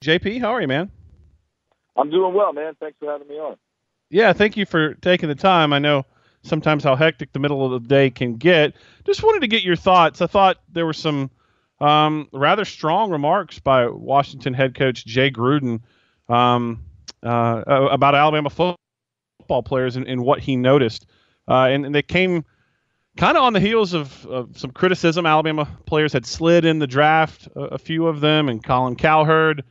JP, how are you, man? I'm doing well, man. Thanks for having me on. Yeah, thank you for taking the time. I know sometimes how hectic the middle of the day can get. Just wanted to get your thoughts. I thought there were some rather strong remarks by Washington head coach Jay Gruden um, about Alabama football players and what he noticed. And they came kind of on the heels of some criticism. Alabama players had slid in the draft, a few of them, and Colin Cowherd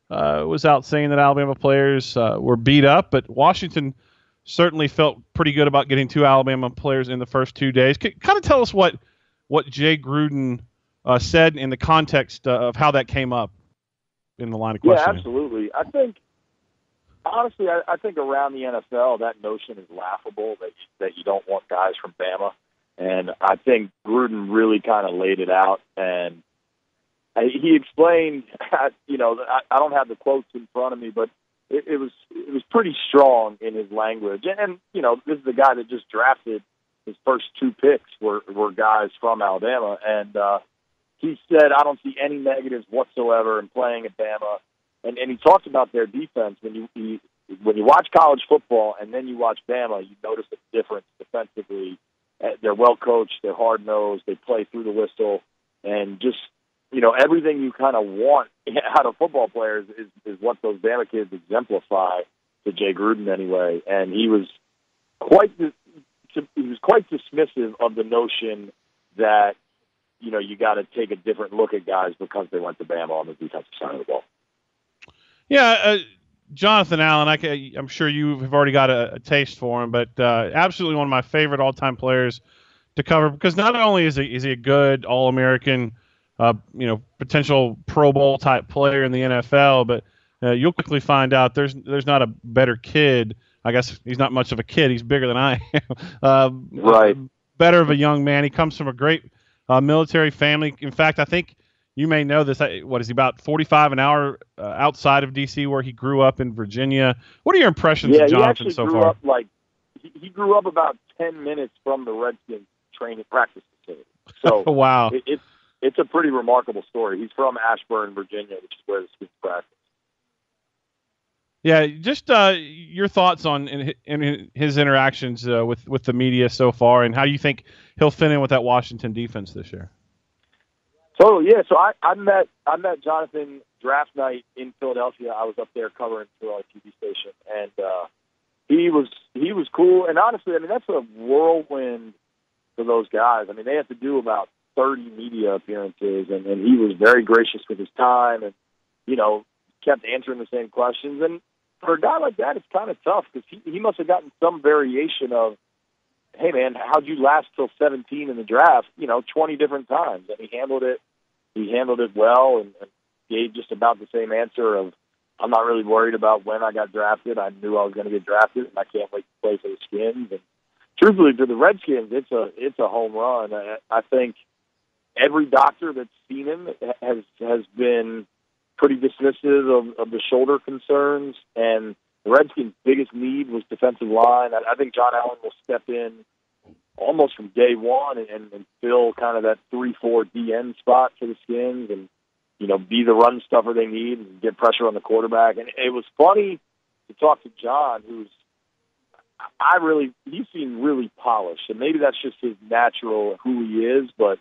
was out saying that Alabama players were beat up, but Washington certainly felt pretty good about getting two Alabama players in the first 2 days. Kind of tell us what Jay Gruden said in the context of how that came up in the line of Yeah, questioning. absolutely. I think, honestly, I think around the NFL, that notion is laughable that you don't want guys from Bama. And I think Gruden really kind of laid it out. And he explained, I don't have the quotes in front of me, but it was pretty strong in his language. And this is the guy that just drafted his first two picks were guys from Alabama. And he said, I don't see any negatives whatsoever in playing at Bama. And he talks about their defense. When you watch college football and then you watch Bama, you notice a difference defensively. They're well coached, they're hard nosed, they play through the whistle, and just everything you kind of want out of football players is what those Bama kids exemplify to Jay Gruden anyway. And he was quite dismissive of the notion that you got to take a different look at guys because they went to Bama on the defensive side of the ball. Yeah, Jonathan Allen, I'm sure you have already got a taste for him, but absolutely one of my favorite all-time players to cover because not only is he a good All-American, potential Pro Bowl type player in the NFL, but you'll quickly find out there's not a better kid. I guess he's not much of a kid. He's bigger than I am. Right. Better of a young man. He comes from a great military family. In fact, I think you may know this. What is he, about 45 an hour outside of D.C., where he grew up in Virginia? What are your impressions of Jonathan so far? He grew up about 10 minutes from the Redskins training practice facility. So wow. It's a pretty remarkable story. He's from Ashburn, Virginia, which is where the Skins practice. Yeah, just your thoughts on in his interactions with the media so far, and how you think he'll fit in with that Washington defense this year. Totally, yeah. So I met Jonathan draft night in Philadelphia. I was up there covering for our TV station, and he was cool. And honestly, I mean, that's a whirlwind for those guys. I mean, they have to do about 30 media appearances, and he was very gracious with his time, and kept answering the same questions. And for a guy like that, it's kind of tough because he must have gotten some variation of, hey man, how'd you last till 17 in the draft? 20 different times, and he handled it well, and gave just about the same answer of, I'm not really worried about when I got drafted. I knew I was going to get drafted, and I can't wait to play for the Skins. And truthfully, for the Redskins, it's a home run. I think every doctor that's seen him has been pretty dismissive of the shoulder concerns, and the Redskins' biggest need was defensive line. I think John Allen will step in almost from day one and fill kind of that 3-4 DN spot for the Skins, and be the run stuffer they need and get pressure on the quarterback. And it was funny to talk to John, he seemed really polished, and maybe that's just his natural who he is, but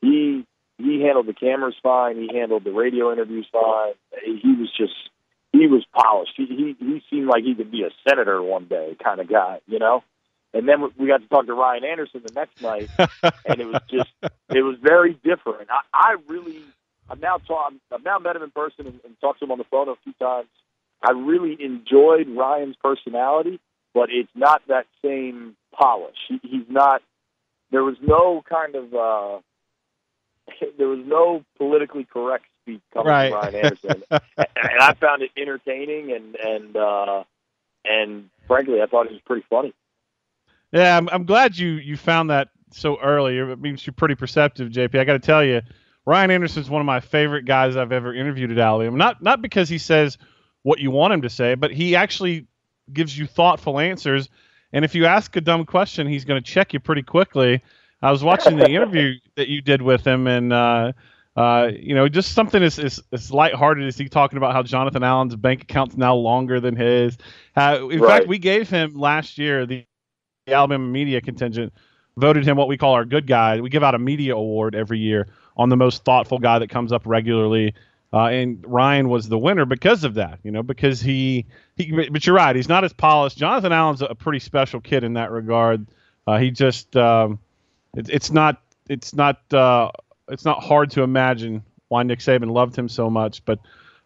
he handled the cameras fine. He handled the radio interviews fine. He was polished. He seemed like he could be a senator one day kind of guy, And then we got to talk to Ryan Anderson the next night, and it was very different. I've now met him in person and talked to him on the phone a few times. I really enjoyed Ryan's personality, but it's not that same polish. He's not. There was no kind of. There was no politically correct speech coming from Ryan Anderson, and I found it entertaining and frankly, I thought it was pretty funny. Yeah, I'm glad you found that so early. It means you're pretty perceptive, JP. I got to tell you, Ryan Anderson's one of my favorite guys I've ever interviewed at Alabama. Not because he says what you want him to say, but he actually gives you thoughtful answers. And if you ask a dumb question, he's going to check you pretty quickly. I was watching the interview that you did with him, and Just something as lighthearted as he talking about how Jonathan Allen's bank account's now longer than his. In fact, we gave him last year the Alabama media contingent voted him what we call our good guy. We give out a media award every year on the most thoughtful guy that comes up regularly. And Ryan was the winner because of that, because but you're right. He's not as polished. Jonathan Allen's a pretty special kid in that regard. He just, it's not hard to imagine why Nick Saban loved him so much. But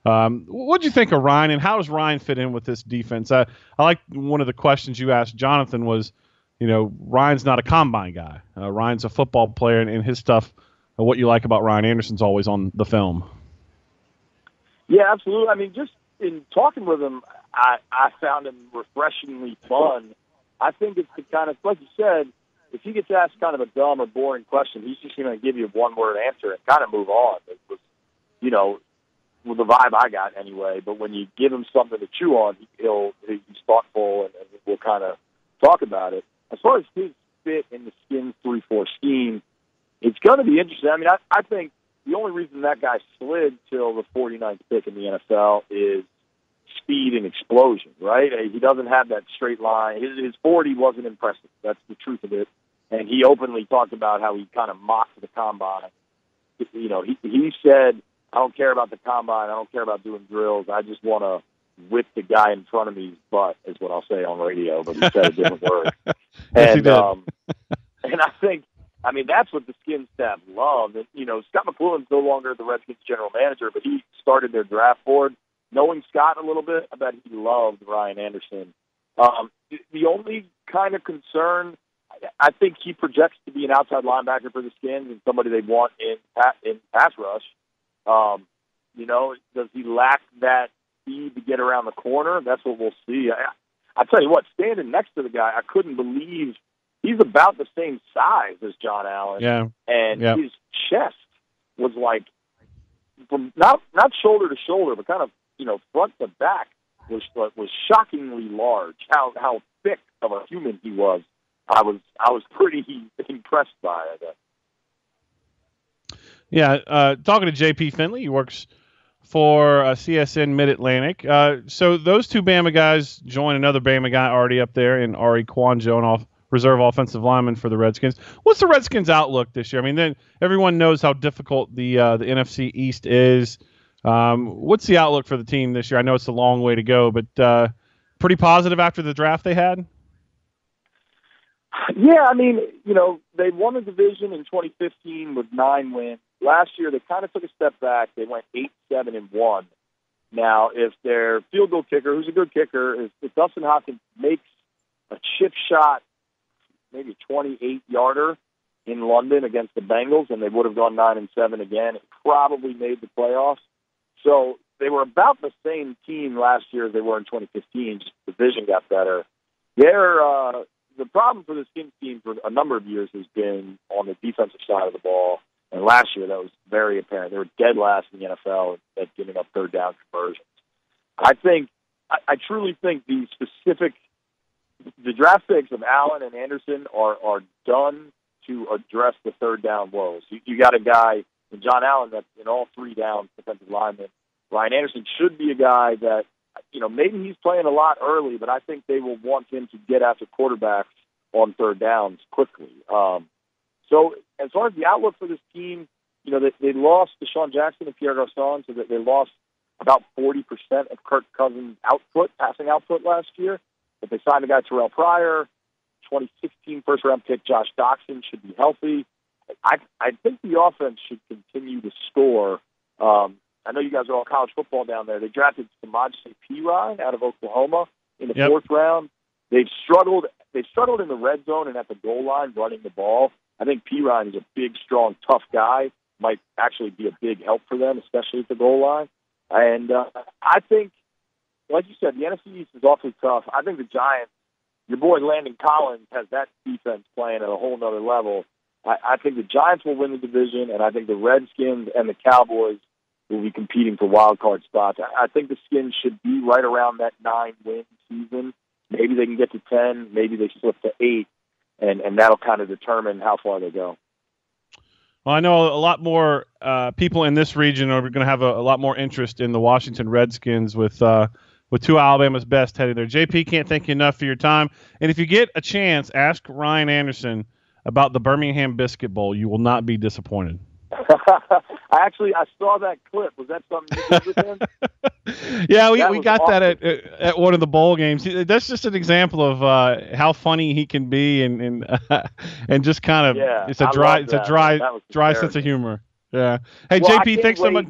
what do you think of Ryan, and how does Ryan fit in with this defense? I like one of the questions you asked Jonathan was, Ryan's not a combine guy. Ryan's a football player, and his stuff, what you like about Ryan Anderson's always on the film. Yeah, absolutely. I mean, just in talking with him, I found him refreshingly fun. I think it's the kind of, like you said, if he gets asked kind of a dumb or boring question, he's just going to give you a one-word answer and kind of move on. It was, with the vibe I got anyway. But when you give him something to chew on, he's thoughtful and we'll kind of talk about it. As far as his fit in the Skins 3-4 scheme, it's going to be interesting. I mean, I think the only reason that guy slid till the 49th pick in the NFL is speed and explosion, right? He doesn't have that straight line. His 40 wasn't impressive. That's the truth of it. And he openly talked about how he kind of mocked the combine. He said, I don't care about the combine. I don't care about doing drills. I just want to whip the guy in front of me's butt is what I'll say on radio, but he said a different word. Yes, he did. And I think, that's what the Skins staff loved. And, Scott McClellan's no longer the Redskins general manager, but he started their draft board. Knowing Scott a little bit, I bet he loved Ryan Anderson. The only kind of concern, I think he projects to be an outside linebacker for the Skins and somebody they want in pass rush. Does he lack that speed to get around the corner? That's what we'll see. I tell you what, standing next to the guy, I couldn't believe he's about the same size as John Allen. Yeah. And his chest was like, from not shoulder to shoulder, but kind of, front to back was shockingly large. How thick of a human he was. I was pretty impressed by it. Yeah, talking to JP Finlay, he works for CSN Mid-Atlantic. So those two Bama guys join another Bama guy already up there in Ari Kwanjo, an reserve offensive lineman for the Redskins. What's the Redskins' outlook this year? I mean, then everyone knows how difficult the NFC East is. What's the outlook for the team this year? I know it's a long way to go, but pretty positive after the draft they had? Yeah, they won the division in 2015 with 9 wins. Last year, they kind of took a step back. They went 8-7-1. Now, if their field goal kicker, who's a good kicker, if Dustin Hopkins makes a chip shot, maybe 28-yarder in London against the Bengals, and they would have gone 9-7 again, it probably made the playoffs. So they were about the same team last year as they were in 2015. Just the division got better. The problem for the Skins team for a number of years has been on the defensive side of the ball. And last year, that was very apparent. They were dead last in the NFL at giving up third down conversions. I truly think the draft picks of Allen and Anderson are done to address the third down woes. You got a guy in John Allen that's in all 3 downs defensive lineman. Ryan Anderson should be a guy that, maybe he's playing a lot early, but I think they will want him to get after quarterbacks on third downs quickly. So as far as the outlook for this team, they lost Deshaun Jackson and Pierre Garçon, so that they lost about 40% of Kirk Cousins' passing output last year. But they signed a guy, Terrell Pryor, 2016 first-round pick Josh Doxson should be healthy. I think the offense should continue to score. I know you guys are all college football down there. They drafted Samaj P-Ryan out of Oklahoma in the 4th round. They've struggled in the red zone and at the goal line running the ball. I think P-Ryan is a big, strong, tough guy. Might actually be a big help for them, especially at the goal line. And I think, like you said, the NFC East is awfully tough. I think the Giants, your boy Landon Collins has that defense playing at a whole nother level. I think the Giants will win the division, and I think the Redskins and the Cowboys will be competing for wild card spots. I think the Skins should be right around that 9-win season. Maybe they can get to 10. Maybe they slip to 8. And that'll kind of determine how far they go. Well, I know a lot more people in this region are going to have a lot more interest in the Washington Redskins with two Alabama's best headed there. JP, can't thank you enough for your time. And if you get a chance, ask Ryan Anderson about the Birmingham Biscuit Bowl. You will not be disappointed. I saw that clip. Was that something you did with him? Yeah, we got awesome. that at one of the bowl games. That's just an example of how funny he can be, and and just kind of it's a dry sense of humor. Yeah. Hey, well, JP, thanks so much.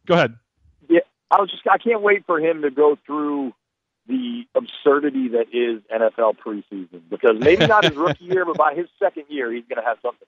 Go ahead. Yeah, I can't wait for him to go through the absurdity that is NFL preseason, because maybe not his rookie year, but by his second year, he's going to have something